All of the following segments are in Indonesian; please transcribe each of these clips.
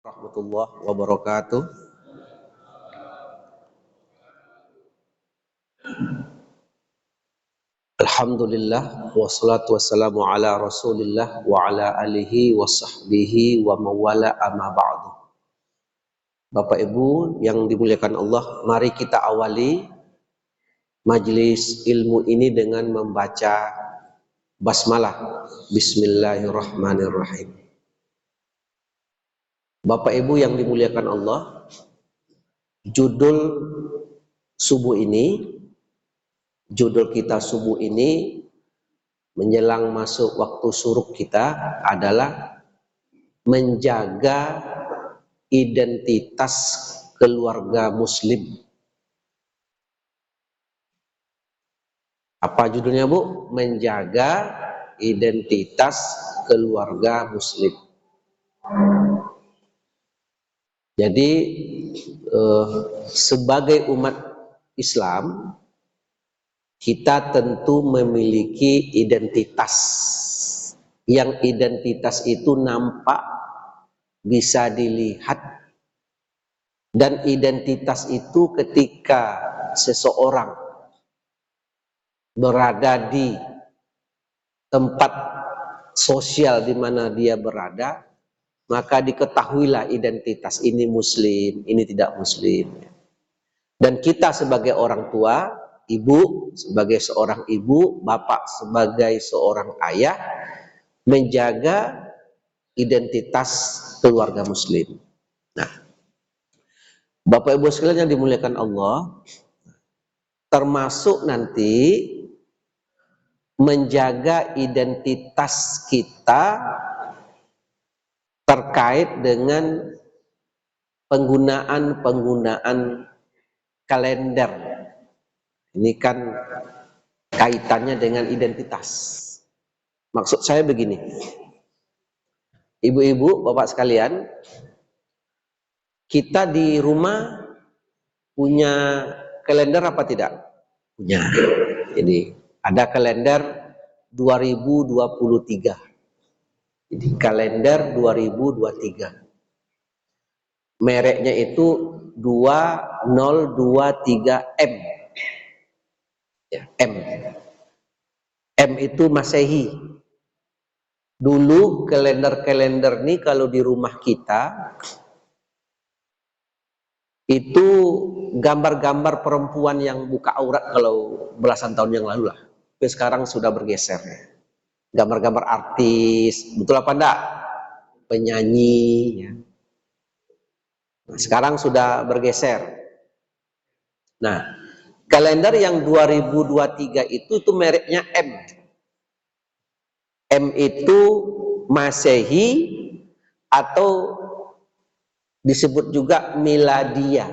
Warahmatullahi wabarakatuh. Alhamdulillah wassalatu wassalamu ala Rasulillah wa ala alihi wa sahbihi wa mawala amma ba'du. Bapak Ibu yang dimuliakan Allah, mari kita awali majelis ilmu ini dengan membaca basmalah. Bismillahirrahmanirrahim. Bapak Ibu yang dimuliakan Allah, judul kita subuh ini menjelang masuk waktu syuruk kita adalah menjaga identitas keluarga muslim. Apa judulnya, Bu? Menjaga identitas keluarga muslim. Jadi sebagai umat Islam, kita tentu memiliki identitas. Yang identitas itu nampak, bisa dilihat, dan identitas itu ketika seseorang berada di tempat sosial di mana dia berada, maka diketahuilah identitas ini muslim, ini tidak muslim. Dan kita sebagai orang tua, ibu sebagai seorang ibu, bapak sebagai seorang ayah, menjaga identitas keluarga muslim. Nah, Bapak Ibu sekalian yang dimuliakan Allah, termasuk nanti menjaga identitas kita terkait dengan penggunaan kalender. Ini kan kaitannya dengan identitas. Maksud saya begini, ibu-ibu, bapak sekalian, kita di rumah punya kalender apa tidak? Punya. Jadi ada kalender 2023. Jadi kalender 2023. Mereknya itu 2023M. Ya, M. M itu Masehi. Dulu kalender-kalender ini kalau di rumah kita itu gambar-gambar perempuan yang buka aurat kalau belasan tahun yang lalu lah. Tapi sekarang sudah bergeser. Gambar-gambar artis, betul apa enggak? Penyanyi. Ya. Nah, sekarang sudah bergeser. Nah, kalender yang 2023 itu mereknya M. M itu Masehi atau disebut juga Miladia.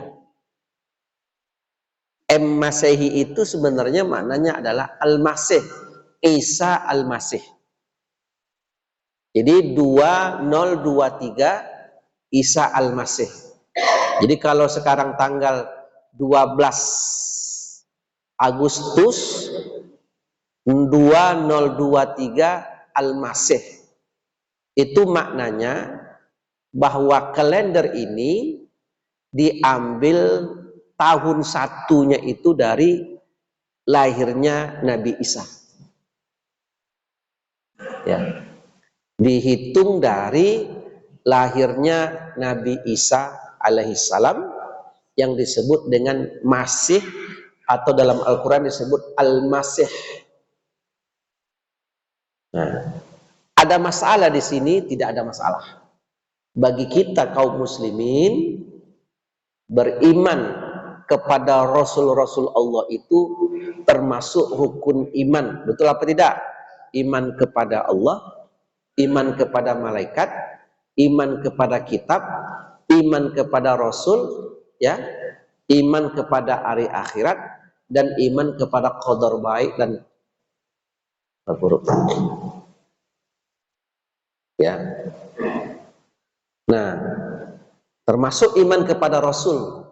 M Masehi itu sebenarnya maknanya adalah Al-Masih, Isa Al-Masih. Jadi 2023 Isa Al-Masih. Jadi kalau sekarang tanggal 12 Agustus 2023 Al-Masih. Itu maknanya bahwa kalender ini diambil tahun satunya itu dari lahirnya Nabi Isa. Ya. Dihitung dari lahirnya Nabi Isa alaihissalam yang disebut dengan Masih, atau dalam Al-Quran disebut Al-Masih. Nah, ada masalah di sini? Tidak ada masalah. Bagi kita kaum muslimin, beriman kepada Rasul-Rasul Allah itu termasuk rukun iman. Betul apa tidak? Iman kepada Allah, iman kepada malaikat, iman kepada kitab, iman kepada Rasul, ya, iman kepada hari akhirat, dan iman kepada qadar baik dan buruk. Ya. Nah, termasuk iman kepada Rasul.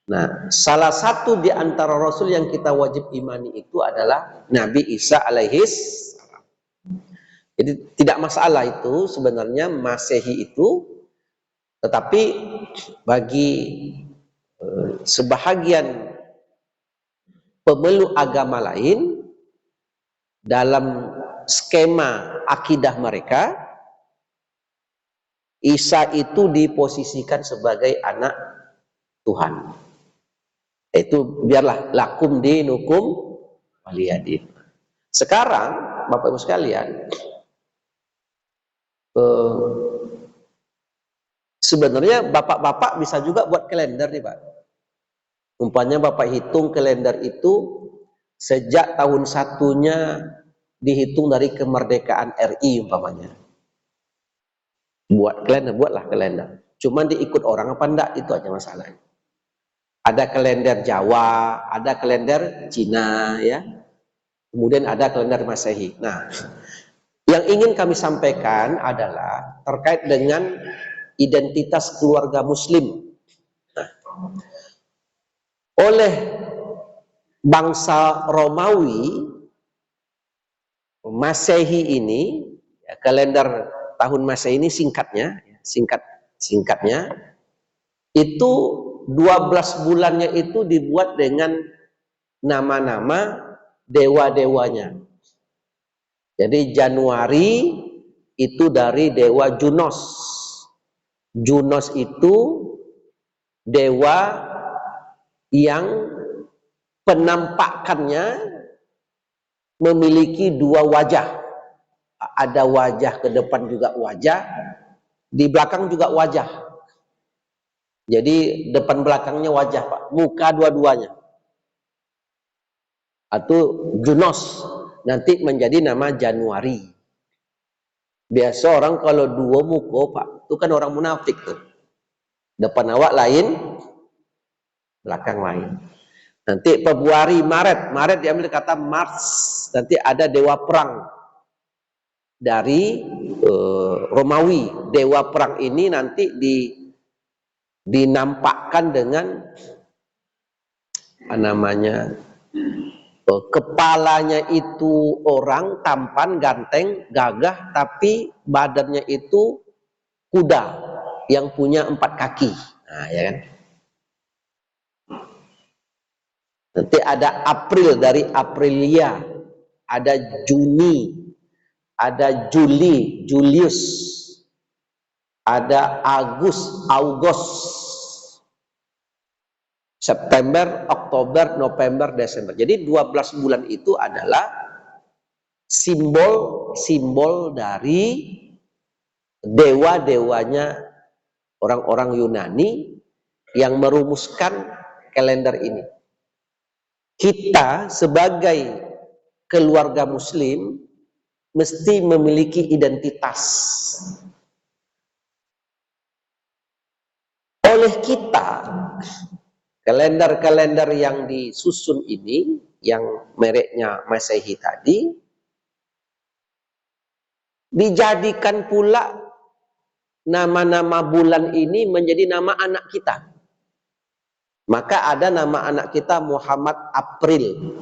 Nah, salah satu di antara Rasul yang kita wajib imani itu adalah Nabi Isa alaihis. Jadi tidak masalah itu sebenarnya Masehi itu Tetapi bagi sebahagian pemeluk agama lain, dalam skema akidah mereka, Isa itu diposisikan sebagai anak Tuhan. Itu biarlah lakum dinukum waliyadin. Sekarang Bapak Ibu sekalian, sebenarnya bapak-bapak bisa juga buat kalender nih Pak. Umpamanya Bapak hitung kalender itu sejak tahun satunya dihitung dari kemerdekaan RI umpamanya. Buat kalender, buatlah kalender. Cuman diikut orang apa enggak, itu aja masalahnya. Ada kalender Jawa, ada kalender Cina, ya. Kemudian ada kalender Masehi. Nah, yang ingin kami sampaikan adalah terkait dengan identitas keluarga Muslim. Nah, oleh bangsa Romawi, Masehi ini, ya, kalender tahun Masehi ini singkatnya itu 12 bulannya itu dibuat dengan nama-nama dewa-dewanya. Jadi Januari itu dari dewa Junos. Junos itu dewa yang penampakannya memiliki dua wajah. Ada wajah ke depan juga wajah, di belakang juga wajah. Jadi depan belakangnya wajah Pak, muka dua-duanya. Atau Junos nanti menjadi nama Januari. Biasa orang kalau dua muka Pak, itu kan orang munafik tuh. Depan awak lain, belakang lain. Nanti Februari, Maret diambil kata Mars. Nanti ada dewa perang dari Romawi. Dewa perang ini nanti dinampakkan dengan apa namanya, kepalanya itu orang tampan, ganteng, gagah, tapi badannya itu kuda yang punya 4 kaki. Nah, ya kan? Nanti ada April dari Aprilia, ada Juni, ada Juli, Julius, ada August, September, Oktober, November, Desember. Jadi 12 bulan itu adalah simbol dari dewa-dewanya orang-orang Yunani yang merumuskan kalender ini. Kita sebagai keluarga Muslim mesti memiliki identitas. Oleh kita, kalender-kalender yang disusun ini, yang mereknya Masehi tadi, dijadikan pula nama-nama bulan ini menjadi nama anak kita. Maka ada nama anak kita Muhammad April.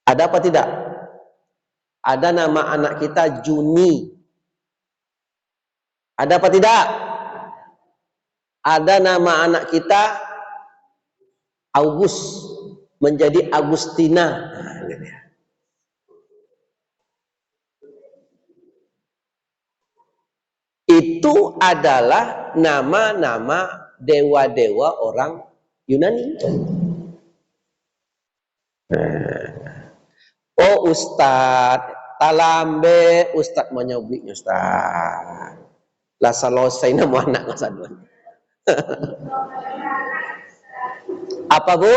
Ada apa tidak? Ada nama anak kita Juni. Ada apa tidak? Ada nama anak kita August, menjadi Agustina. Itu adalah nama-nama dewa-dewa orang Yunani. Oh Ustadz, talambe Ustadz mau nyobiknya Ustadz. Lah selesai nama anak ngasaduan. Apa Bu?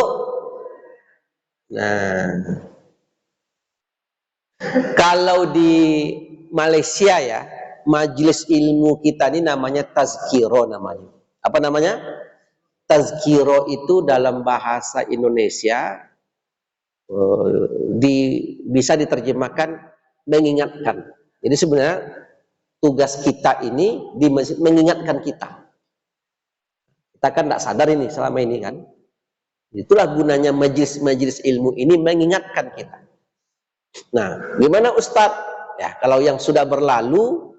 Nah, kalau di Malaysia ya, majelis ilmu kita ini namanya Tazkiro namanya. Apa namanya? Tazkiro itu dalam bahasa Indonesia bisa diterjemahkan mengingatkan. Jadi sebenarnya tugas kita ini di masjid mengingatkan kita. Kita kan tidak sadar ini selama ini kan. Itulah gunanya majelis ilmu ini, mengingatkan kita. Nah, gimana Ustadz? Ya, kalau yang sudah berlalu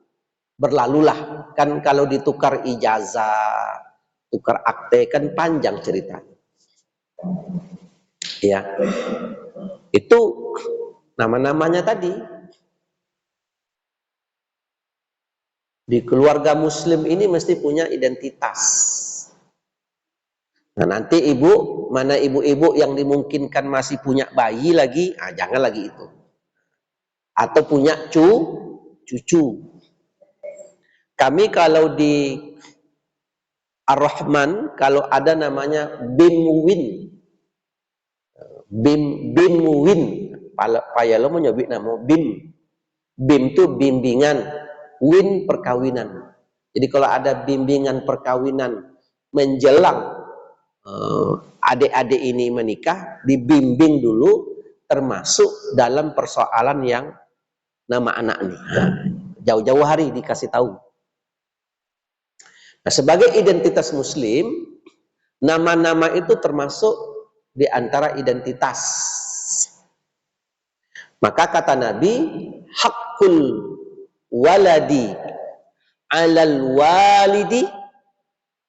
berlalulah. Kan kalau ditukar ijazah, tukar akte kan panjang cerita. Ya, itu nama-namanya tadi. Di keluarga muslim ini mesti punya identitas. Nah, nanti mana ibu-ibu yang dimungkinkan masih punya bayi lagi, jangan lagi itu. Atau punya cucu. Kami kalau di Ar-Rahman, kalau ada namanya Bimwin. Bimwin. Payah lo mau nyebut nama Bim. Bim itu bimbingan, win perkawinan. Jadi kalau ada bimbingan perkawinan menjelang adik-adik ini menikah, dibimbing dulu, termasuk dalam persoalan yang nama anak ini. Jauh-jauh hari dikasih tahu. Nah, sebagai identitas muslim, nama-nama itu termasuk di antara identitas. Maka kata Nabi, hakul waladi alal walidi,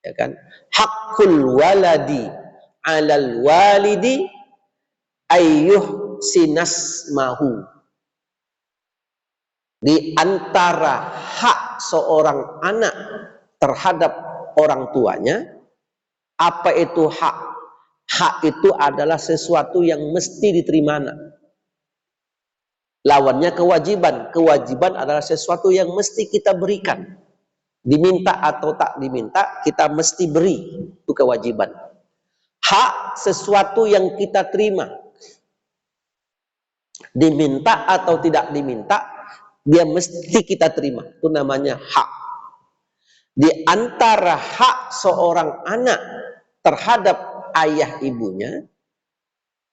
ya kan? Hakul waladi alal walidi ayyuh sinasmahu. Di antara hak seorang anak terhadap orang tuanya, apa itu hak? Hak itu adalah sesuatu yang mesti diterima anak. Lawannya kewajiban. Kewajiban adalah sesuatu yang mesti kita berikan. Diminta atau tak diminta, kita mesti beri. Itu kewajiban. Hak sesuatu yang kita terima. Diminta atau tidak diminta, dia mesti kita terima. Itu namanya hak. Di antara hak seorang anak terhadap ayah ibunya,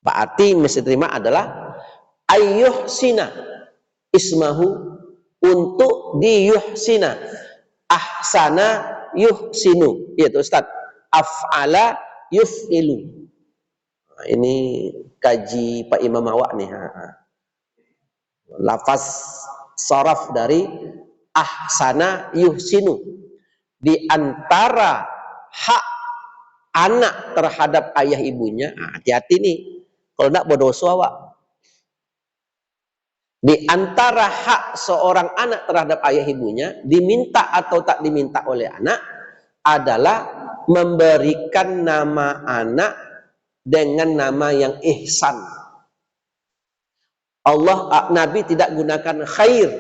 berarti mesti terima adalah ayyuhsina ismahu, untuk diyuhsina. Ahsana yuhsinu, yaitu Ustaz, af'ala yuf'ilu. Nah, ini kaji Pak Imam Awak nih. Lafaz saraf dari ahsana yuhsinu. Di antara hak anak terhadap ayah ibunya, hati-hati nih, kalau tidak berdosa awak. Di antara hak seorang anak terhadap ayah ibunya, diminta atau tak diminta oleh anak, adalah memberikan nama anak dengan nama yang ihsan. Nabi tidak gunakan khair.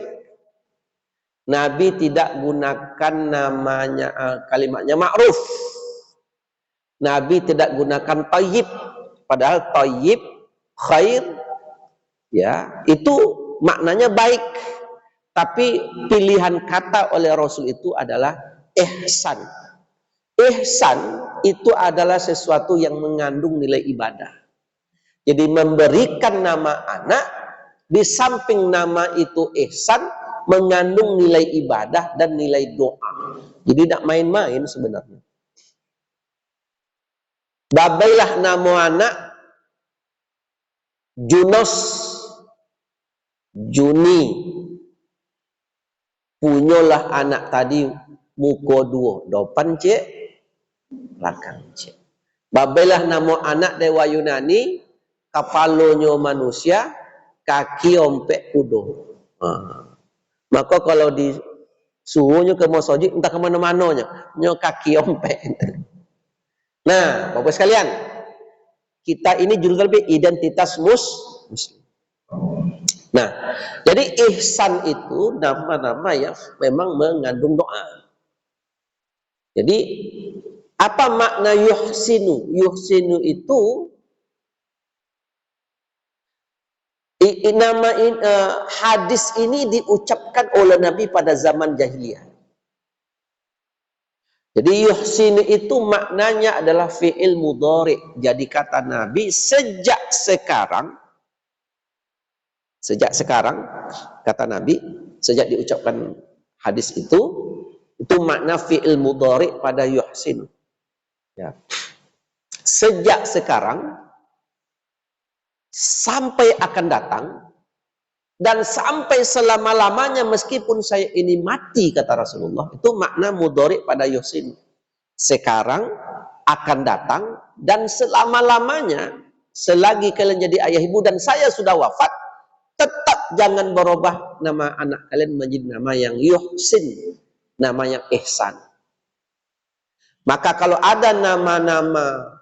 Nabi tidak gunakan namanya kalimatnya ma'ruf. Nabi tidak gunakan tayyib. Padahal tayyib, khair, ya, itu maknanya baik, tapi pilihan kata oleh Rasul itu adalah ihsan. Ihsan itu adalah sesuatu yang mengandung nilai ibadah. Jadi memberikan nama anak, di samping nama itu ihsan, mengandung nilai ibadah dan nilai doa. Jadi tidak main-main sebenarnya. Babailah nama anak Junos, Juni, punyolah anak tadi muka dua, depan cek, belakang cek. Babailah nama anak Dewa Yunani, kapalonyo manusia, kaki ompek kudo. Maka kalau disuruhnya ke masjid, entah kemana-mananya, nyo kaki ompek. Nah, Bapak sekalian, kita ini judul lebih identitas muslim. Nah, jadi ihsan itu nama-nama yang memang mengandung doa. Jadi apa makna yuhsinu? Yuhsinu itu hadis ini diucapkan oleh Nabi pada zaman jahiliyah. Jadi yuhsinu itu maknanya adalah fi'il mudhari. Jadi kata Nabi, sejak sekarang kata Nabi, sejak diucapkan hadis itu makna fi'il mudhari pada yuhsinu. Ya. Sejak sekarang sampai akan datang, dan sampai selama-lamanya meskipun saya ini mati, kata Rasulullah. Itu makna mudhari pada yuhsin. Sekarang, akan datang, dan selama-lamanya selagi kalian jadi ayah ibu dan saya sudah wafat, tetap jangan berubah nama anak kalian menjadi nama yang yuhsin, nama yang ihsan. Maka kalau ada nama-nama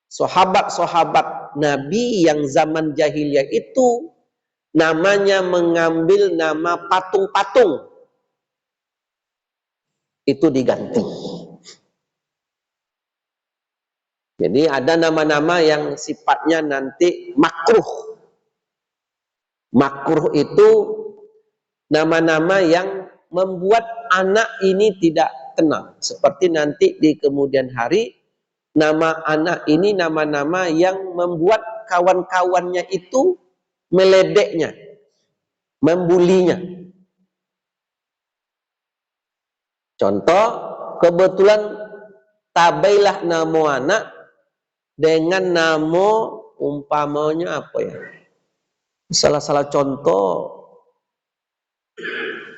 sahabat-sahabat Nabi yang zaman jahiliyah itu namanya mengambil nama patung-patung, itu diganti. Jadi ada nama-nama yang sifatnya nanti makruh. Makruh itu nama-nama yang membuat anak ini tidak tenang. Seperti nanti di kemudian hari, nama anak ini nama-nama yang membuat kawan-kawannya itu meledeknya, membulinya. Contoh, kebetulan tabailah nama anak dengan nama umpamanya apa ya? Salah-salah contoh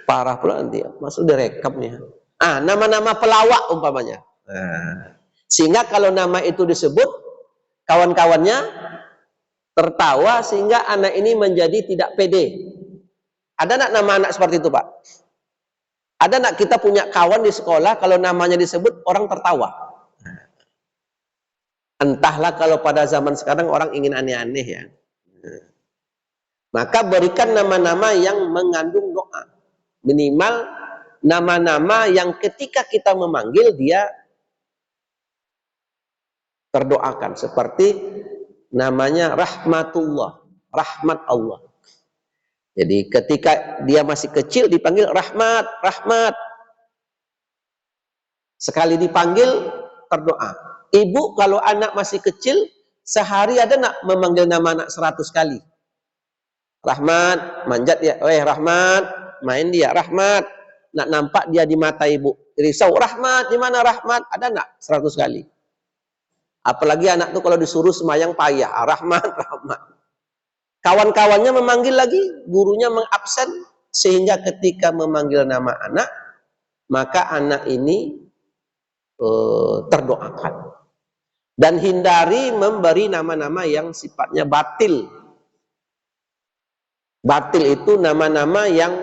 parah pula nanti ya, masuk direkam nih. Nama-nama pelawak umpamanya. Sehingga kalau nama itu disebut, kawan-kawannya tertawa sehingga anak ini menjadi tidak pede. Ada nak nama anak seperti itu, Pak? Ada nak kita punya kawan di sekolah kalau namanya disebut orang tertawa? Entahlah kalau pada zaman sekarang orang ingin aneh-aneh ya. Maka berikan nama-nama yang mengandung doa. Minimal nama-nama yang ketika kita memanggil dia terdoakan. Seperti namanya Rahmatullah, rahmat Allah. Jadi ketika dia masih kecil dipanggil Rahmat, Rahmat. Sekali dipanggil terdoa. Ibu kalau anak masih kecil sehari ada nak memanggil nama anak 100 kali. Rahmat, manjat dia, Rahmat, main dia, Rahmat. Nak nampak dia di mata ibu, risau, Rahmat, di mana Rahmat? Ada nak 100 kali. Apalagi anak tuh kalau disuruh semayang payah, Rahmat, Rahmat. Kawan-kawannya memanggil lagi, gurunya mengabsen, sehingga ketika memanggil nama anak, maka anak ini terdoakan. Dan hindari memberi nama-nama yang sifatnya batil. Batil itu nama-nama yang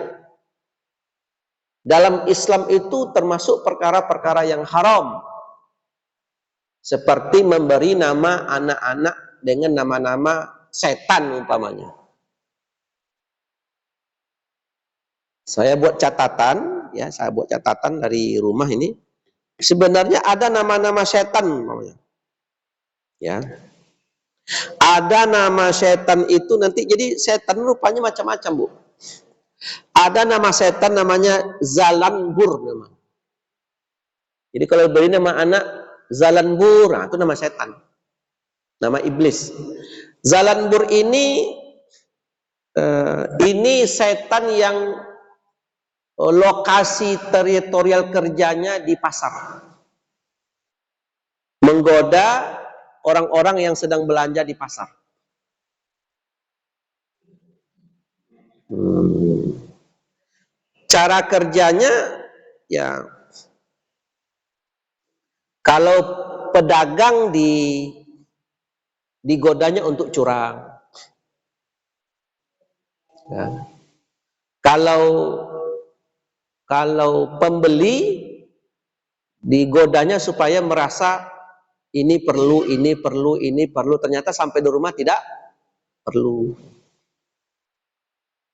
dalam Islam itu termasuk perkara-perkara yang haram. Seperti memberi nama anak-anak dengan nama-nama setan umpamanya. Saya buat catatan, ya, saya buat catatan dari rumah ini. Sebenarnya ada nama-nama setan umpamanya. Ya. Ada nama setan itu nanti, jadi setan rupanya macam-macam, Bu. Ada nama setan namanya Zalanbur nama. Jadi kalau beri nama anak Zalanbur, nah, itu nama setan. Nama iblis. Zalanbur ini setan yang lokasi teritorial kerjanya di pasar. Menggoda orang-orang yang sedang belanja di pasar. Cara kerjanya ya, kalau pedagang digodanya untuk curang. Ya. Kalau pembeli digodanya supaya merasa ini perlu, ternyata sampai di rumah tidak perlu.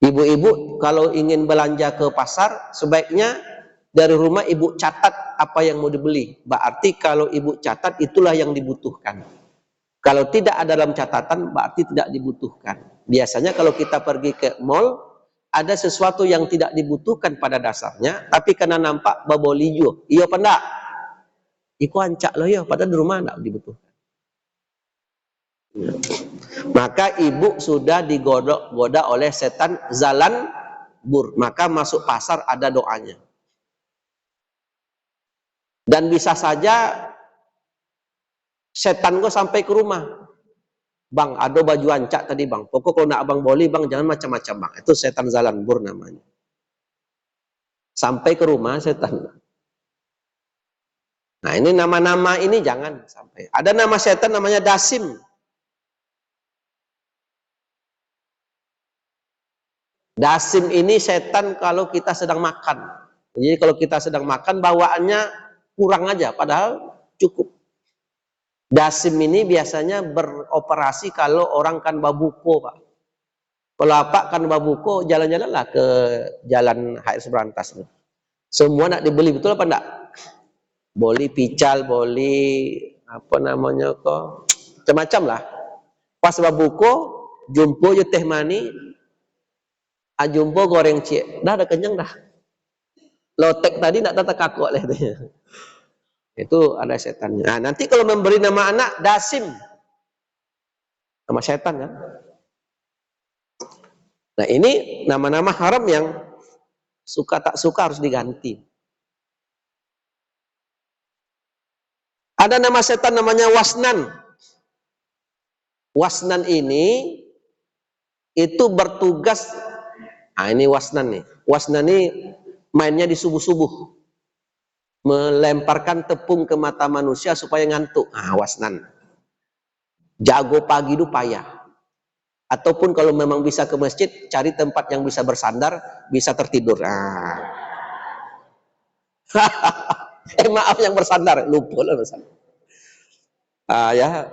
Ibu-ibu kalau ingin belanja ke pasar, sebaiknya dari rumah ibu catat apa yang mau dibeli. Berarti kalau ibu catat itulah yang dibutuhkan. Kalau tidak ada dalam catatan, berarti tidak dibutuhkan. Biasanya kalau kita pergi ke mall, ada sesuatu yang tidak dibutuhkan pada dasarnya, tapi karena nampak babolijo, iya apa enggak? Iku ancak loh ya, padahal di rumah enggak dibutuhkan. Maka ibu sudah digoda oleh setan Zalanbur, maka masuk pasar ada doanya. Dan bisa saja setan kok sampai ke rumah. Bang, ada baju ancak tadi bang. Pokok kalau nak abang boli bang, jangan macam-macam bang. Itu setan Zalanbur namanya. Sampai ke rumah setan. Nah ini nama-nama ini jangan sampai. Ada nama setan namanya Dasim. Dasim ini setan kalau kita sedang makan. Jadi kalau kita sedang makan bawaannya kurang aja, padahal cukup. Dasim ini biasanya beroperasi kalau orang kan babuko, Pak. Kalau apa kan babuko, jalan-jalanlah ke jalan HS Berantas. Semua nak dibeli, betul apa enggak? Boli pical, boli apa namanya kok, macam-macam lah. Pas babuko, jumpo je teh mani, jumpo goreng cie, dah kenyang dah. Lotek tadi nak tata kakok lah itu. Itu ada setannya. Nah, nanti kalau memberi nama anak Dasim, nama setan kan. Nah ini nama-nama haram yang suka tak suka harus diganti. Ada nama setan namanya Wasnan. Wasnan ini itu bertugas, nah ini Wasnan nih. Wasnan ini mainnya di subuh-subuh. Melemparkan tepung ke mata manusia supaya ngantuk. Ah, Wasnan. Jago pagi itu payah. Ataupun kalau memang bisa ke masjid, cari tempat yang bisa bersandar, bisa tertidur. Ah. Maaf yang bersandar, lupa lah bersandar. Ya,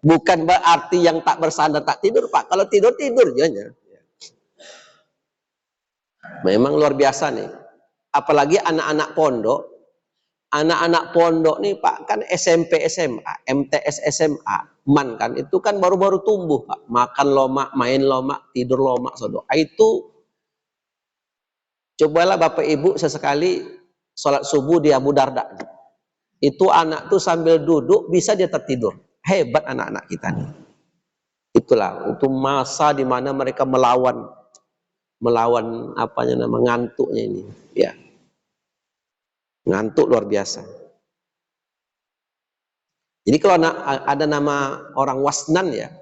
bukan berarti yang tak bersandar tak tidur, Pak. Kalau tidur tidur aja. Memang luar biasa nih. Apalagi anak-anak pondok. Anak-anak pondok nih Pak, kan SMP SMA, MTS SMA, MAN kan, itu kan baru-baru tumbuh Pak. Makan lomak, main lomak, tidur lomak, saudara. Itu cobalah Bapak Ibu sesekali sholat subuh di Abu Darda. Itu anak tuh sambil duduk bisa dia tertidur. Hebat anak-anak kita nih. Itulah, itu masa di mana mereka melawan apanya nama ngantuknya ini, ya. Ngantuk luar biasa. Jadi kalau ada nama orang Wasnan ya,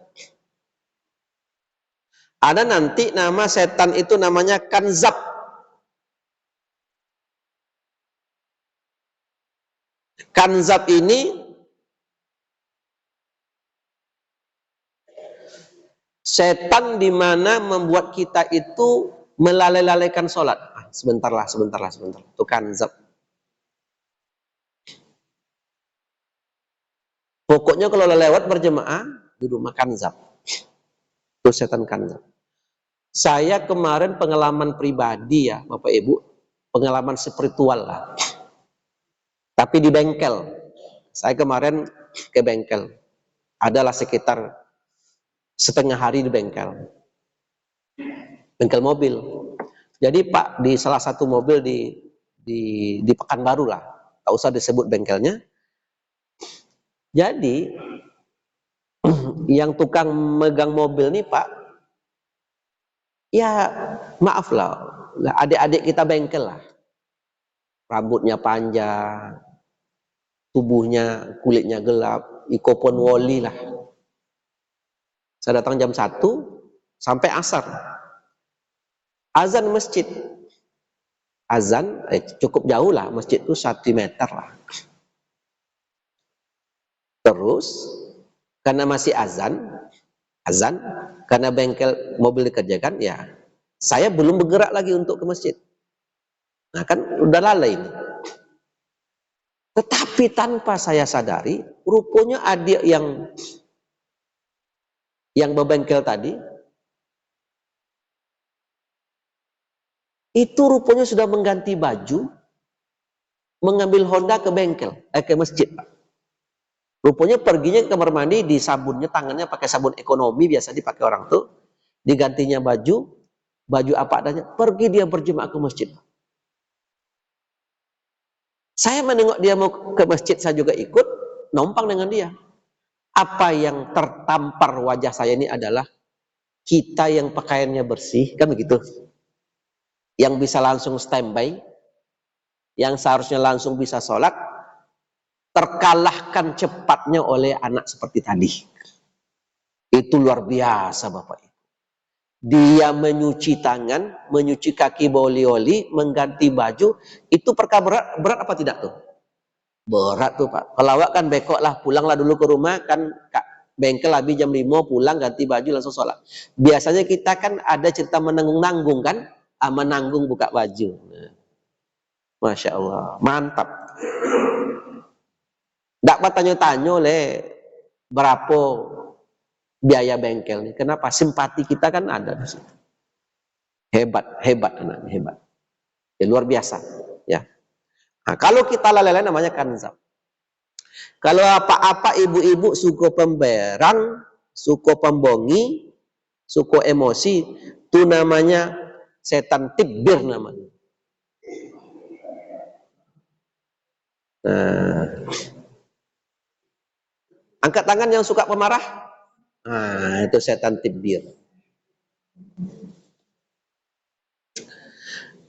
ada nanti nama setan itu namanya Kanzab. Kanzab ini setan di mana membuat kita itu melalaikan sholat. Sebentarlah. Itu Kanzab. Pokoknya kalau lewat berjemaah, duduk makan zab. Itu setan Kanzab. Saya kemarin pengalaman pribadi ya, Bapak Ibu, pengalaman spiritual lah. Tapi di bengkel. Saya kemarin ke bengkel. Adalah sekitar setengah hari di bengkel. Bengkel mobil. Jadi Pak, di salah satu mobil di Pekanbaru lah. Tak usah disebut bengkelnya. Jadi yang tukang megang mobil nih Pak, ya maaf lah, adik-adik kita bengkel lah. Rambutnya panjang, tubuhnya, kulitnya gelap, ikopon woli lah. Saya datang jam 1 sampai asar. Azan masjid. Azan, cukup jauh lah, masjid itu 1 meter lah. Terus, karena masih azan, karena bengkel mobil dikerjakan, ya saya belum bergerak lagi untuk ke masjid. Nah kan udah lalai ini. Tetapi tanpa saya sadari, rupanya adik yang bebengkel tadi, itu rupanya sudah mengganti baju, mengambil Honda ke bengkel, ke masjid, Pak. Rupanya perginya ke kamar mandi, di sabunnya tangannya pakai sabun ekonomi, biasa dipakai orang tuh, digantinya baju apa adanya, pergi dia berjemaah ke masjid. Saya menengok dia mau ke masjid, saya juga ikut, nompang dengan dia. Apa yang tertampar wajah saya ini adalah kita yang pakaiannya bersih, kan begitu, yang bisa langsung standby, yang seharusnya langsung bisa sholat, terkalahkan cepatnya oleh anak seperti tadi. Itu luar biasa Bapak. Dia menyuci tangan, menyuci kaki oli-oli, mengganti baju, itu perkara berat, berat apa tidak tuh? Berat tuh Pak. Kalau awak kan bekok lah, pulanglah dulu ke rumah, kan bengkel habis jam 5, pulang ganti baju langsung sholat. Biasanya kita kan ada cerita menanggung-nanggung kan, menanggung buka baju. Nah, Masya Allah, mantap. Nggak tanya-tanya le, berapa biaya bengkel nih. Kenapa? Simpati kita kan ada di situ. Hebat, hebat, hebat. Ya, luar biasa. Ya. Nah, kalau kita lalai namanya kanzab. Kalau apa-apa ibu-ibu suka pemberang, suka pembongi, suka emosi, itu namanya setan tibir namanya. Nah, angkat tangan yang suka pemarah. Nah, itu setan tibir.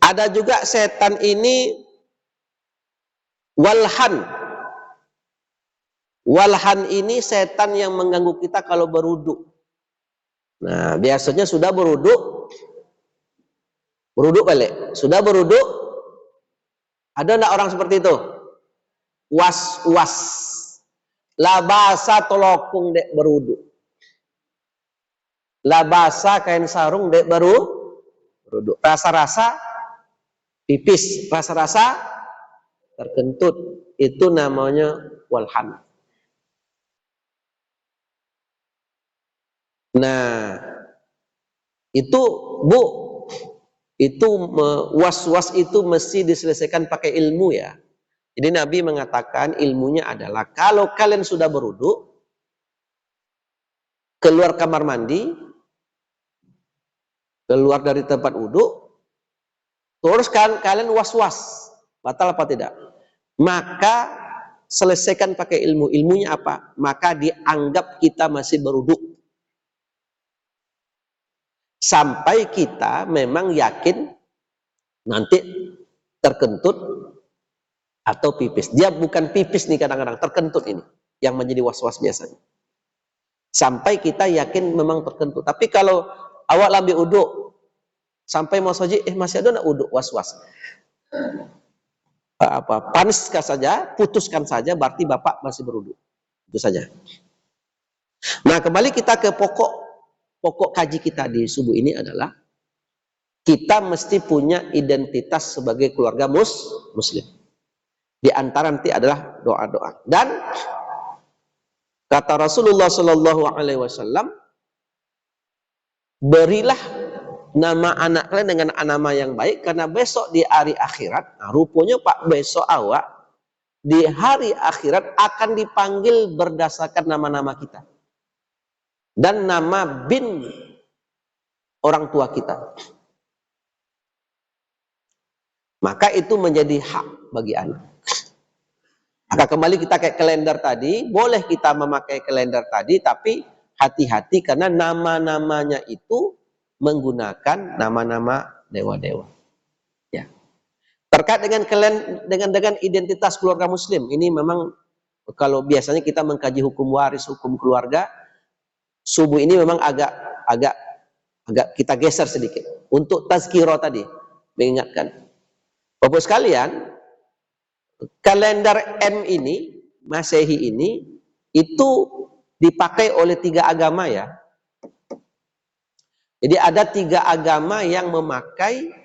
Ada juga setan ini walhan. Walhan ini setan yang mengganggu kita kalau berwudu. Nah, biasanya sudah berwudu balik. Sudah berwudu, ada enggak orang seperti itu? Was-was. Labasa tolokung dek berwudu. Labasa kain sarung dek berwudu. Rasa-rasa pipis, rasa-rasa terkentut. Itu namanya walhan. Nah, itu Bu, itu was-was itu mesti diselesaikan pakai ilmu ya. Jadi Nabi mengatakan ilmunya adalah kalau kalian sudah berwudu, keluar kamar mandi, keluar dari tempat wudu, terus kalian was-was, batal apa tidak? Maka selesaikan pakai ilmu. Ilmunya apa? Maka dianggap kita masih berwudu. Sampai kita memang yakin nanti terkentut atau pipis. Dia bukan pipis nih kadang-kadang, terkentut ini yang menjadi was-was biasanya. Sampai kita yakin memang terkentut. Tapi kalau awak lambi uduk sampai mau soji, masih ada nak uduk was-was. Paniskan saja, putuskan saja, berarti Bapak masih beruduk. Itu saja. Nah, kembali kita ke pokok kaji kita di subuh ini adalah kita mesti punya identitas sebagai keluarga muslim. Di antara nanti adalah doa-doa. Dan kata Rasulullah Shallallahu Alaihi Wasallam, berilah nama anak kalian dengan nama yang baik karena besok di hari akhirat, nah rupanya Pak besok awak di hari akhirat akan dipanggil berdasarkan nama-nama kita dan nama bin orang tua kita. Maka itu menjadi hak bagi anak. Maka kembali kita kayak kalender tadi, boleh kita memakai kalender tadi, tapi hati-hati karena nama-namanya itu menggunakan nama-nama dewa-dewa. Ya. Terkait dengan identitas keluarga muslim, ini memang kalau biasanya kita mengkaji hukum waris, hukum keluarga, subuh ini memang agak kita geser sedikit. Untuk tazkirah tadi, mengingatkan. Bapak sekalian, kalender M ini, Masehi ini, itu dipakai oleh 3 agama ya. Jadi ada 3 agama yang memakai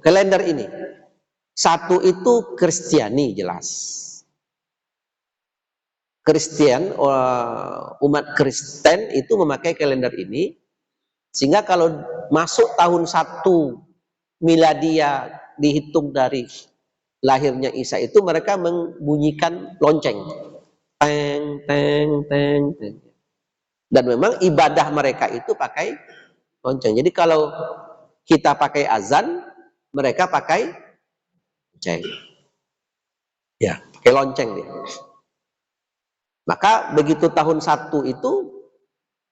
kalender ini. Satu itu Kristiani jelas. Kristen, umat Kristen itu memakai kalender ini. Sehingga kalau masuk tahun 1 miladia dihitung dari lahirnya Isa itu mereka membunyikan lonceng. Teng, teng, teng, teng. Dan memang ibadah mereka itu pakai lonceng. Jadi kalau kita pakai azan, mereka pakai lonceng. Ya, pakai lonceng dia. Maka begitu tahun 1 itu,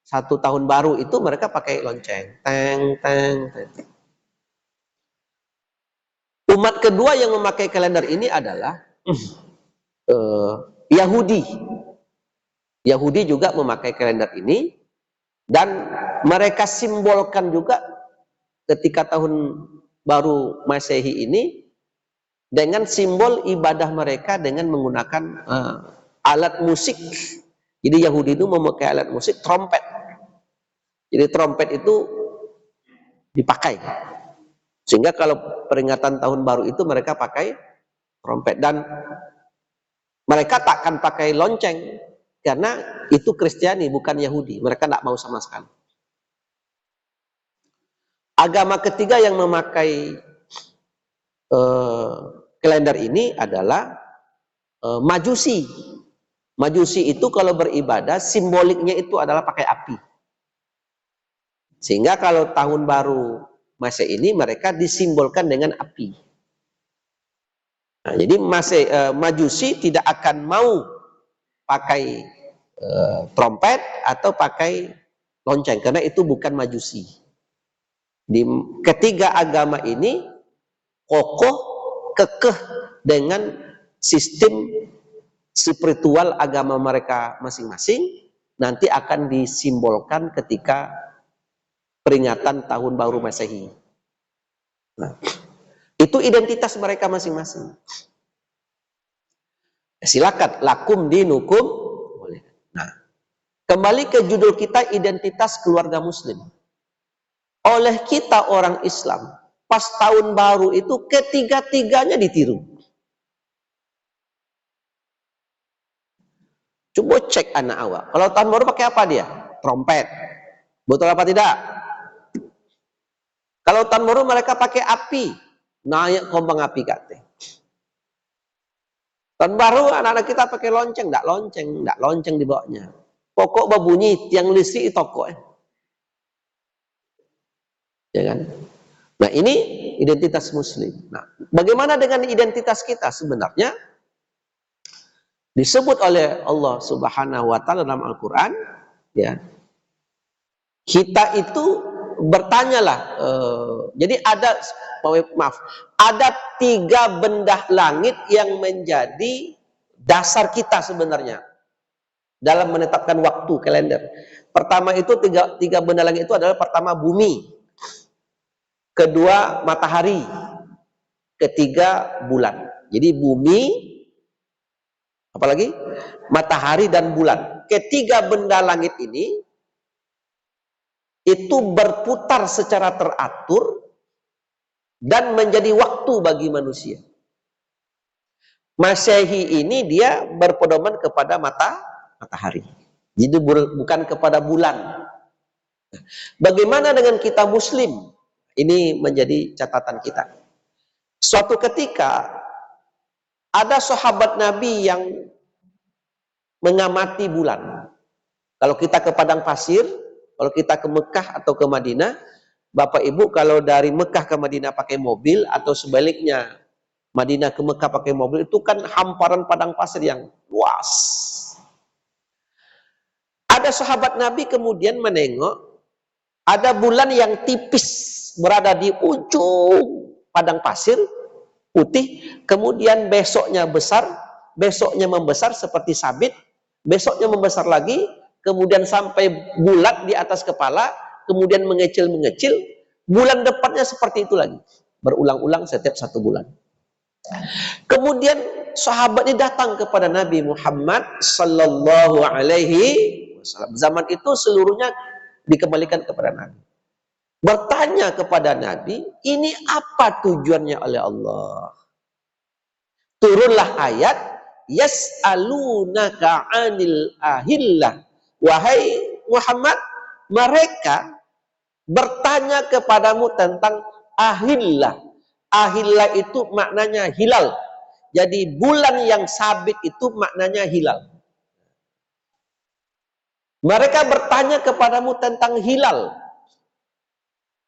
1 tahun baru itu mereka pakai lonceng. Teng, teng, teng. Umat kedua yang memakai kalender ini adalah Yahudi. Yahudi juga memakai kalender ini, dan mereka simbolkan juga ketika tahun baru Masehi ini dengan simbol ibadah mereka dengan menggunakan alat musik. Jadi Yahudi itu memakai alat musik trompet. Jadi trompet itu dipakai, sehingga kalau peringatan tahun baru itu mereka pakai trompet, dan mereka takkan pakai lonceng karena itu Kristiani bukan Yahudi, mereka tidak mau sama sekali. Agama ketiga yang memakai kalender ini adalah Majusi. Majusi itu kalau beribadah simboliknya itu adalah pakai api, sehingga kalau tahun baru Masehi ini mereka disimbolkan dengan api. Nah, jadi Majusi tidak akan mau pakai trompet atau pakai lonceng karena itu bukan Majusi. Di ketiga agama ini kokoh kekeh dengan sistem spiritual agama mereka masing-masing, nanti akan disimbolkan ketika peringatan tahun baru Masehi. Nah, itu identitas mereka masing-masing. Silakan, lakum dinukum. Nah, kembali ke judul kita, identitas keluarga muslim. Oleh kita orang Islam, pas tahun baru itu ketiga-tiganya ditiru. Coba cek anak awak, kalau tahun baru pakai apa dia? Trompet. Betul apa tidak? Kalau tahun baru mereka pakai api, naik kombang api kate. Tahun baru anak-anak kita pakai lonceng, enggak lonceng dibawanya. Pokok berbunyi tiang listrik toko. Ya kan? Nah, ini identitas muslim. Nah, bagaimana dengan identitas kita sebenarnya? Disebut oleh Allah Subhanahu wa taala dalam Al-Qur'an, ya. Kita itu bertanyalah, jadi ada tiga benda langit yang menjadi dasar kita sebenarnya dalam menetapkan waktu kalender. Pertama itu tiga benda langit itu adalah pertama bumi, kedua matahari, ketiga bulan. Jadi bumi, apalagi matahari dan bulan. Ketiga benda langit ini itu berputar secara teratur dan menjadi waktu bagi manusia. Masehi ini dia berpedoman kepada matahari. Jadi bukan kepada bulan. Bagaimana dengan kita muslim? Ini menjadi catatan kita. Suatu ketika ada sahabat Nabi yang mengamati bulan. Kalau kita ke padang pasir, kalau kita ke Mekah atau ke Madinah, Bapak Ibu kalau dari Mekah ke Madinah pakai mobil atau sebaliknya Madinah ke Mekah pakai mobil, itu kan hamparan padang pasir yang luas. Ada sahabat Nabi kemudian menengok ada bulan yang tipis berada di ujung padang pasir putih, kemudian besoknya besar, besoknya membesar seperti sabit, besoknya membesar lagi, kemudian sampai bulat di atas kepala, kemudian mengecil-mengecil, bulan depannya seperti itu lagi, berulang-ulang setiap 1 bulan. Kemudian sahabat ini datang kepada Nabi Muhammad sallallahu alaihi wasallam. Zaman itu seluruhnya dikembalikan kepada Nabi. Bertanya kepada Nabi, ini apa tujuannya oleh Allah? Turunlah ayat, yas'alunaka 'anil ahillah. Wahai Muhammad, mereka bertanya kepadamu tentang ahillah. Ahillah itu maknanya hilal. Jadi bulan yang sabit itu maknanya hilal. Mereka bertanya kepadamu tentang hilal.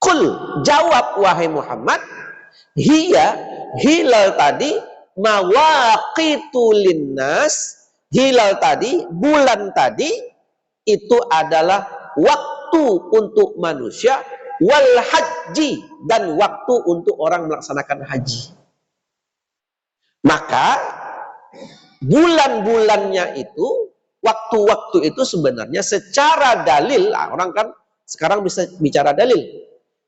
Qul, jawab wahai Muhammad, hiya, hilal tadi, mawaqitu linnas, hilal tadi, bulan tadi, itu adalah waktu untuk manusia, wal haji, dan waktu untuk orang melaksanakan haji. Maka bulan-bulannya itu waktu-waktu itu sebenarnya secara dalil, orang kan sekarang bisa bicara dalil.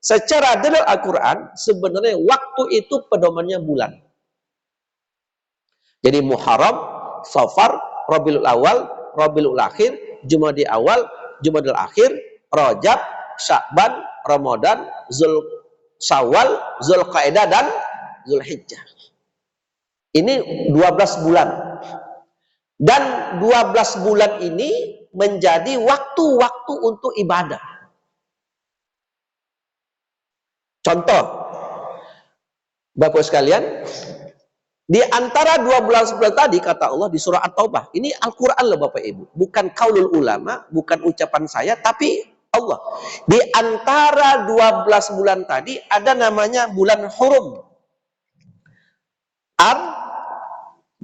Secara dalil Al-Quran, sebenarnya waktu itu pedomannya bulan. Jadi Muharram, Safar, Rabiul Awal, Rabiul Akhir, Jumadil Awal, Jumadil Akhir, Rajab, Sya'ban, Ramadan, Syawal, Zulqa'dah dan Zulhijjah. Ini 12 bulan. Dan 12 bulan ini menjadi waktu-waktu untuk ibadah. Contoh, Bapak sekalian, di antara 12 bulan tadi kata Allah di surah At-Taubah, ini Al-Quran loh Bapak Ibu, bukan kaulul ulama, bukan ucapan saya, tapi Allah. Di antara 12 bulan tadi ada namanya bulan Hurum.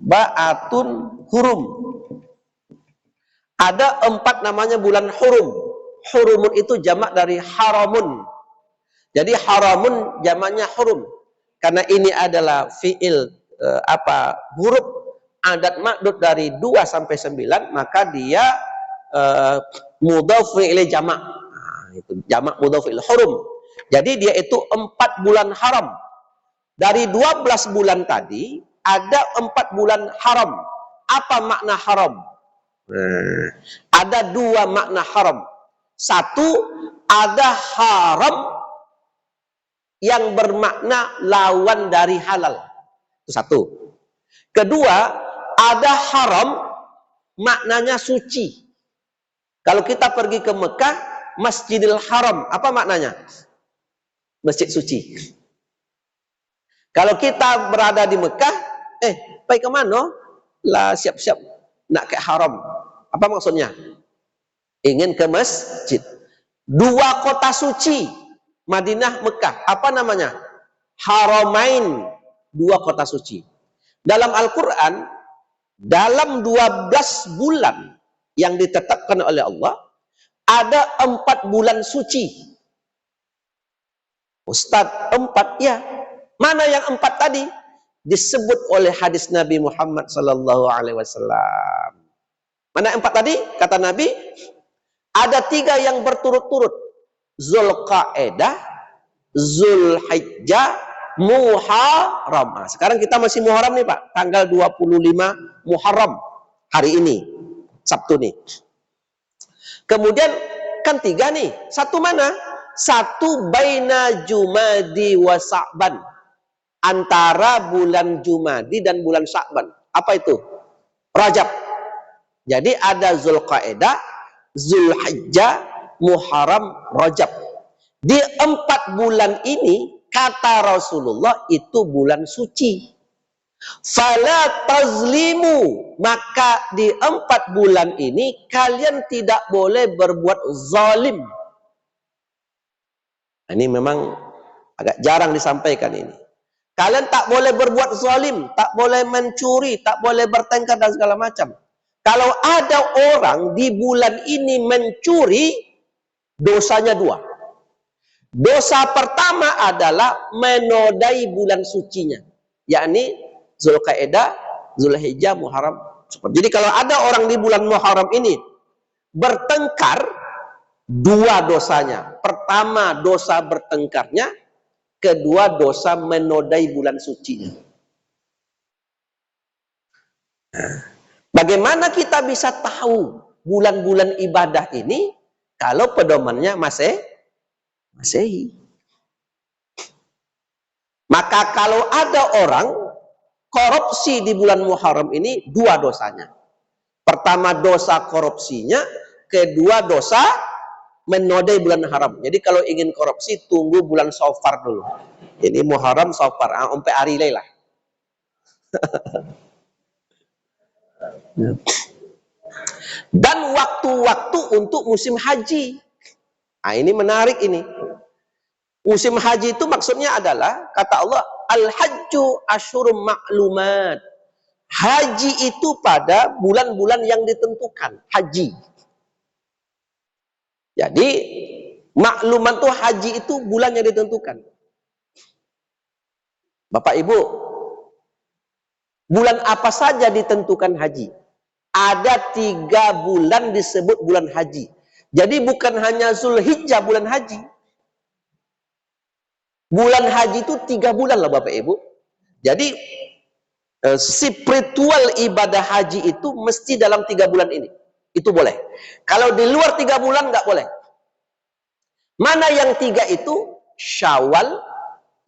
Arba'atun Hurum. Ada 4 namanya bulan Hurum. Hurumun itu jamak dari haramun. Jadi haramun jamaknya hurum. Karena ini adalah fiil huruf adat ma'dud dari 2 sampai 9, maka dia mudhaf ilaih jamak. Nah, itu jamak mudhaf ilaih hurum. Jadi dia itu 4 bulan haram. Dari 12 bulan tadi ada 4 bulan haram. Apa makna haram? Ada 2 makna haram. Satu, ada haram yang bermakna lawan dari halal. Itu satu. Kedua, ada haram maknanya suci. Kalau kita pergi ke Mekah, Masjidil Haram, apa maknanya? Masjid suci. Kalau kita berada di Mekah, pergi ke mana? Lah siap-siap nak ke haram. Apa maksudnya? Ingin ke masjid. 2 kota suci. Madinah, Mekah, apa namanya? Haramain, 2 kota suci. Dalam Al-Quran, dalam 12 bulan yang ditetapkan oleh Allah, ada 4 bulan suci. Ustadz, 4 ya. Mana yang 4 tadi? Disebut oleh hadis Nabi Muhammad SAW. Mana 4 tadi? Kata Nabi, ada 3 yang berturut-turut. Zulqa'dah, Zulhijjah, Muharram. Nah, sekarang kita masih Muharram nih Pak, tanggal 25 Muharram hari ini, Sabtu nih. Kemudian kan 3 nih, satu mana? Satu baina Jumadi wa Sa'ban, antara bulan Jumadi dan bulan Sa'ban. Apa itu? Rajab. Jadi ada Zulqa'dah, Zulhijjah, Muharram, Rajab. Di 4 bulan ini kata Rasulullah itu bulan suci. Fala tazlimu, maka di 4 bulan ini kalian tidak boleh berbuat zalim. Ini memang agak jarang disampaikan ini. Kalian tak boleh berbuat zalim, tak boleh mencuri, tak boleh bertengkar dan segala macam. Kalau ada orang di bulan ini mencuri, dosanya 2. Dosa pertama adalah menodai bulan sucinya, yakni Zulqa'dah, Zulhijjah, Muharram. Jadi kalau ada orang di bulan Muharram ini bertengkar, 2 dosanya. Pertama dosa bertengkarnya, kedua dosa menodai bulan sucinya. Bagaimana kita bisa tahu bulan-bulan ibadah ini kalau pedomannya Masehi? Maka kalau ada orang korupsi di bulan Muharram ini, 2 dosanya. Pertama dosa korupsinya, kedua dosa menodai bulan haram. Jadi kalau ingin korupsi, tunggu bulan Safar dulu. Ini Muharram, Safar, sampai hari lah. Dan waktu-waktu untuk musim haji. Nah, ini menarik ini. Musim haji itu maksudnya adalah, kata Allah, al-hajju asyurum ma'lumat. Haji itu pada bulan-bulan yang ditentukan. Haji. Jadi, maklumat tuh haji itu bulan yang ditentukan. Bapak Ibu, bulan apa saja ditentukan haji? ada 3 bulan disebut bulan haji. Jadi bukan hanya Zulhijjah bulan haji. Bulan haji itu 3 bulan lah Bapak Ibu. Jadi spiritual ibadah haji itu mesti dalam 3 bulan ini. Itu boleh. Kalau di luar 3 bulan nggak boleh. Mana yang 3 itu? Syawal,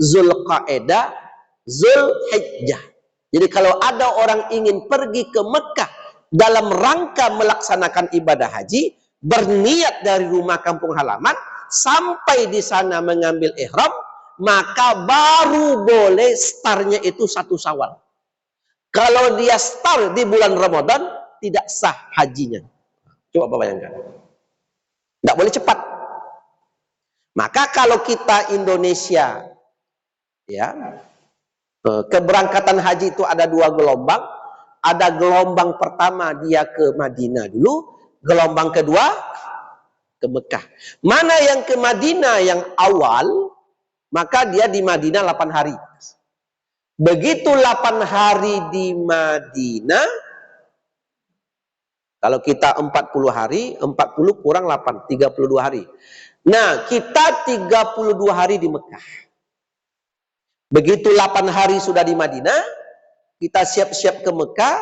Zulqa'edah, Zulhijjah. Jadi kalau ada orang ingin pergi ke Mekah dalam rangka melaksanakan ibadah haji, berniat dari rumah kampung halaman, sampai di sana mengambil ihram, maka baru boleh startnya itu 1 Syawal. Kalau dia start di bulan Ramadan, tidak sah hajinya. Coba bayangkan. Tidak boleh cepat. Maka kalau kita Indonesia, ya, keberangkatan haji itu ada 2 gelombang. Ada gelombang pertama dia ke Madinah dulu, gelombang kedua ke Mekah. Mana yang ke Madinah yang awal, maka dia di Madinah 8 hari. Begitu 8 hari di Madinah, kalau kita 40 hari, 40 kurang 8, 32 hari. Nah, kita 32 hari di Mekah. Begitu 8 hari sudah di Madinah, kita siap-siap ke Mekah,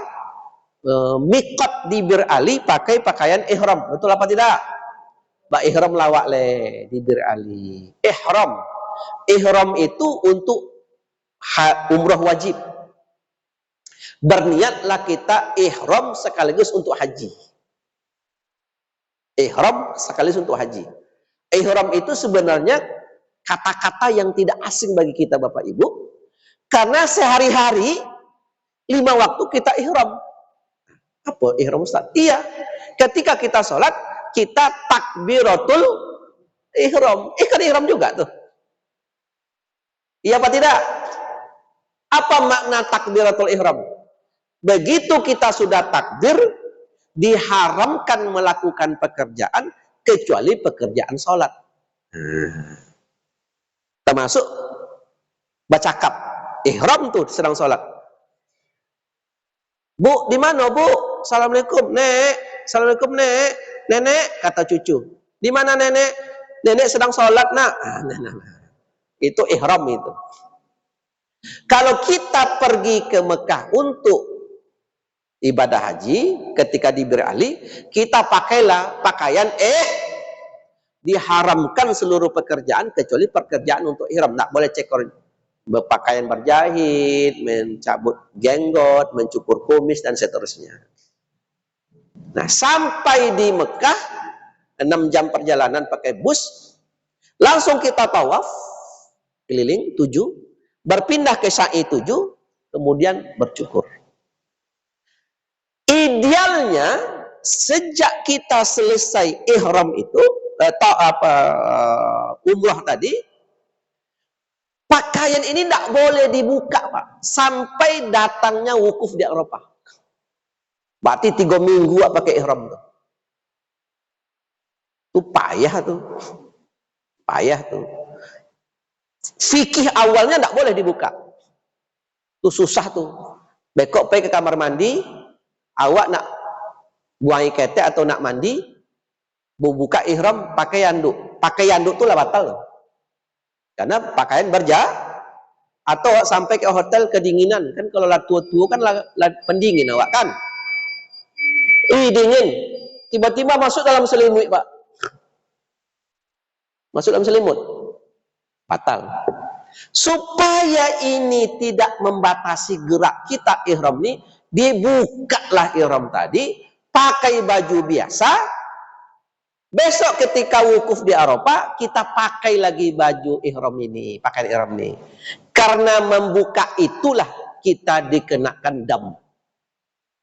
miqat di Bir Ali pakai pakaian ihram. Betul apa tidak? Mbak ihram lawak le di Bir Ali. Ihram. Ihram itu untuk umrah wajib. Berniatlah kita ihram sekaligus untuk haji. Ihram sekaligus untuk haji. Ihram itu sebenarnya kata-kata yang tidak asing bagi kita Bapak Ibu. Karena sehari-hari 5 waktu kita ihram. Apa ihram Ustaz? Iya. Ketika kita sholat, kita takbiratul ihram. Ikan ihram juga tuh. Iya apa tidak? Apa makna takbiratul ihram? Begitu kita sudah takbir, diharamkan melakukan pekerjaan kecuali pekerjaan sholat. Termasuk baca kap. Ihram tuh sedang sholat. Bu, di mana Bu? Assalamualaikum, Nek. Assalamualaikum, Nek. Nenek, kata cucu. Di mana Nenek? Nenek sedang sholat, Nak. Itu ihram itu. Kalau kita pergi ke Mekah untuk ibadah haji, ketika di Bir Ali, kita pakailah pakaian diharamkan seluruh pekerjaan kecuali pekerjaan untuk ihram. Tidak boleh cekor berpakaian berjahit, mencabut jenggot, mencukur kumis dan seterusnya. Nah, sampai di Mekah 6 jam perjalanan pakai bus, langsung kita tawaf keliling 7, berpindah ke Sa'i 7, kemudian bercukur. Idealnya sejak kita selesai ihram itu atau umrah tadi, pakaian ini tidak boleh dibuka Pak sampai datangnya wukuf di Arafah. Berarti 3 minggu pakai ihram tuh. Itu payah tuh. Payah tuh. Fikih awalnya tidak boleh dibuka. Itu susah tuh. Bekok pergi ke kamar mandi, awak nak buang ketek atau nak mandi, buka ihram pakai yanduk. Pakai yanduk tuh lah batal loh. Karena pakaian atau sampai ke hotel kedinginan. Kan kalau lah tua-tua kan lah pendingin awak kan. Dingin. Tiba-tiba masuk dalam selimut Pak. Masuk dalam selimut. Batal. Supaya ini tidak membatasi gerak kita ihram ini, dibukalah ihram tadi, pakai baju biasa. Besok ketika wukuf di Arafah, kita pakai lagi baju ihram ini, pakai ihram ini. Karena membuka itulah kita dikenakan dam.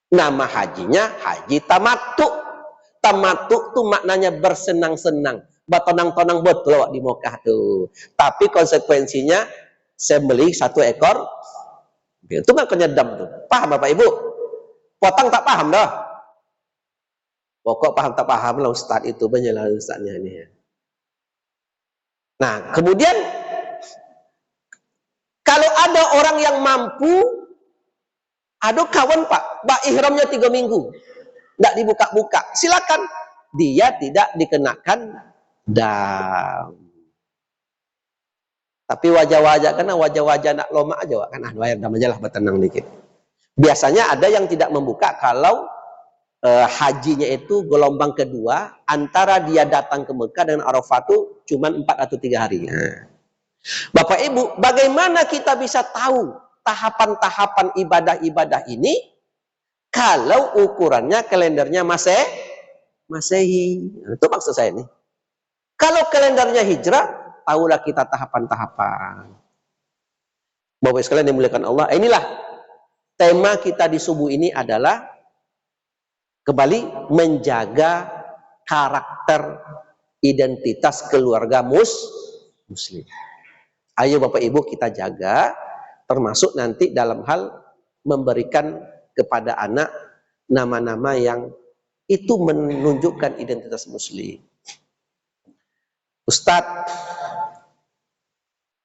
Nama hajinya haji tamattu. Tamattu itu maknanya bersenang-senang, bertonang-tonang betul di Mekah tuh. Tapi konsekuensinya sembelih 1 ekor. Itu makanya dam tuh. Paham Bapak Ibu? Potong tak paham dah. Pokok paham tak paham lah Ustaz itu banyak Ustaznya ini. Nah, kemudian kalau ada orang yang mampu, ada kawan Pak, ihramnya 3 minggu. tidak dibuka-buka, silakan. Dia tidak dikenakan dam. Tapi wajah-wajah, karena wajah-wajah nak lomak aja, kan bayar dam aja lah, bertenang dikit. Biasanya ada yang tidak membuka kalau hajinya itu gelombang kedua, antara dia datang ke Mekah dengan Arafah itu cuma 4 atau 3 hari. Bapak Ibu, bagaimana kita bisa tahu tahapan-tahapan ibadah-ibadah ini kalau ukurannya kalendernya Masehi? Itu maksud saya nih. Kalau kalendernya Hijrah, tahulah kita tahapan-tahapan. Bapak Ibu sekalian dimuliakan Allah, inilah tema kita di subuh ini adalah kembali menjaga karakter identitas keluarga muslim. Ayo Bapak Ibu kita jaga, termasuk nanti dalam hal memberikan kepada anak nama-nama yang itu menunjukkan identitas muslim. Ustadz,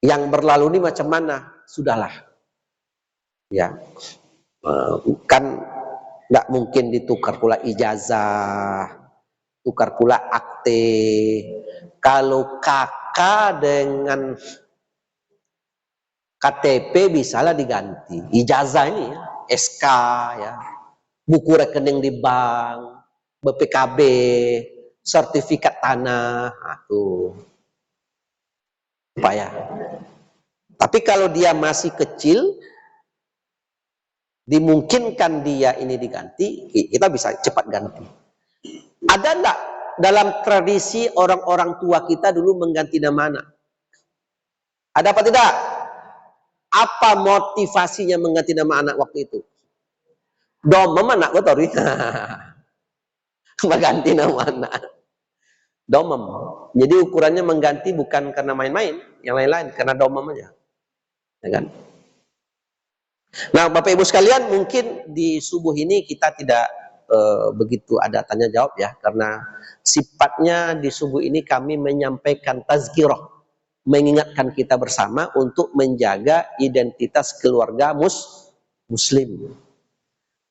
yang berlalu ini macam mana? Sudahlah. Ya. Kan nggak mungkin ditukar pula ijazah, tukar pula akte. Kalau kakak dengan KTP bisalah diganti. Ijazah ini ya, SK ya, buku rekening di bank, BPKB, sertifikat tanah, tuh. Supaya. Tapi kalau dia masih kecil, dimungkinkan dia ini diganti, kita bisa cepat ganti. Ada enggak dalam tradisi orang-orang tua kita dulu mengganti nama anak? Ada apa tidak? Apa motivasinya mengganti nama anak waktu itu? Domem anak gue tahu mengganti nama anak. Domem. Jadi ukurannya mengganti bukan karena main-main, yang lain-lain, karena domem aja. Ya kan? Nah, Bapak Ibu sekalian, mungkin di subuh ini kita tidak begitu ada tanya jawab ya, karena sifatnya di subuh ini kami menyampaikan tazkirah, mengingatkan kita bersama untuk menjaga identitas keluarga muslim.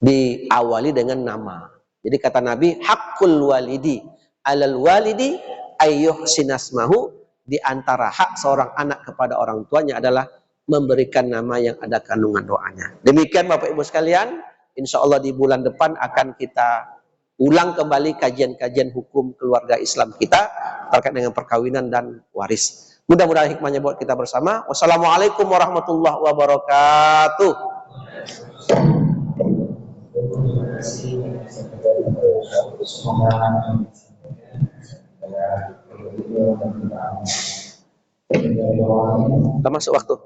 Diawali dengan nama. Jadi kata Nabi, haqqul walidi alal walidi ayyuhsinasmahu, di antara hak seorang anak kepada orang tuanya adalah memberikan nama yang ada kandungan doanya. Demikian Bapak Ibu sekalian, insya Allah di bulan depan akan kita ulang kembali kajian-kajian hukum keluarga Islam kita terkait dengan perkawinan dan waris. Mudah-mudahan hikmahnya buat kita bersama. Wassalamualaikum warahmatullahi wabarakatuh. Kita masuk waktu.